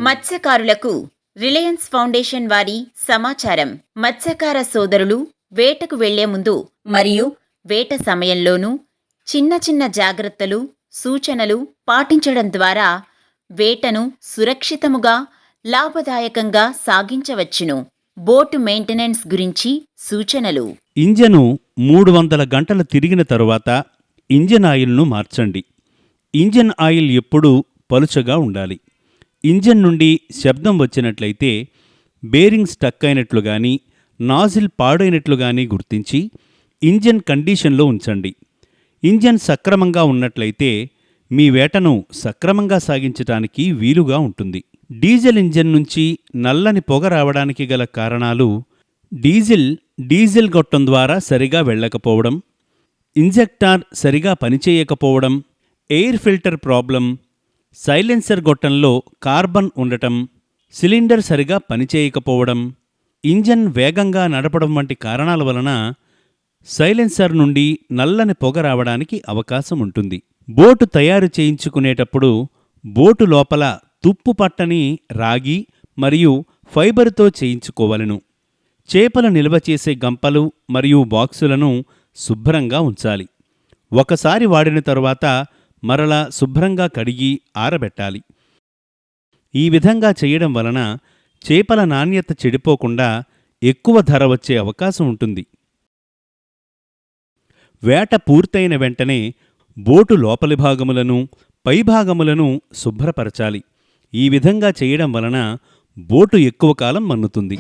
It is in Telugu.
మత్స్యకారులకు రిలయన్స్ ఫౌండేషన్ వారి సమాచారం. మత్స్యకార సోదరులు వేటకు వెళ్లే ముందు మరియు వేట సమయంలోనూ చిన్న చిన్న జాగ్రత్తలు, సూచనలు పాటించడం ద్వారా వేటను సురక్షితముగా, లాభదాయకంగా సాగించవచ్చును. బోటు మెయింటెనెన్స్ గురించి సూచనలు. ఇంజను 300 గంటలు తిరిగిన తరువాత ఇంజన్ ఆయిల్ను మార్చండి. ఇంజన్ ఆయిల్ ఎప్పుడూ పలుచగా ఉండాలి. ఇంజన్ నుండి శబ్దం వచ్చినట్లయితే బేరింగ్ స్టక్ అయినట్లు గాని, నాజిల్ పాడైనట్లు గాని గుర్తించి ఇంజన్ కండిషన్లో ఉంచండి. ఇంజన్ సక్రమంగా ఉన్నట్లయితే మీ వేటను సక్రమంగా సాగించటానికి వీలుగా ఉంటుంది. డీజిల్ ఇంజన్ నుంచి నల్లని పొగ రావడానికి గల కారణాలు: డీజిల్ గొట్టం ద్వారా సరిగా వెళ్ళకపోవడం, ఇంజెక్టార్ సరిగా పనిచేయకపోవడం, ఎయిర్ ఫిల్టర్ ప్రాబ్లం, సైలెన్సర్ గొట్టంలో కార్బన్ ఉండటం, సిలిండర్ సరిగా పనిచేయకపోవడం, ఇంజన్ వేగంగా నడపడం వంటి కారణాల వలన సైలెన్సర్ నుండి నల్లని పొగ రావడానికి అవకాశం ఉంటుంది. బోటు తయారు చేయించుకునేటప్పుడు బోటు లోపల తుప్పు పట్టని రాగి మరియు ఫైబరుతో చేయించుకోవలెను. చేపలు నిల్వ చేసే గంపలు మరియు బాక్సులను శుభ్రంగా ఉంచాలి. ఒకసారి వాడిన తరువాత మరలా శుభ్రంగా కడిగి ఆరబెట్టాలి. ఈ విధంగా చేయడం వలన చేపల నాణ్యత చెడిపోకుండా ఎక్కువ ధర వచ్చే అవకాశం ఉంటుంది. వేట పూర్తయిన వెంటనే బోటు లోపలి భాగములను, పైభాగములను శుభ్రపరచాలి. ఈ విధంగా చేయడం వలన బోటు ఎక్కువ కాలం మన్నుతుంది.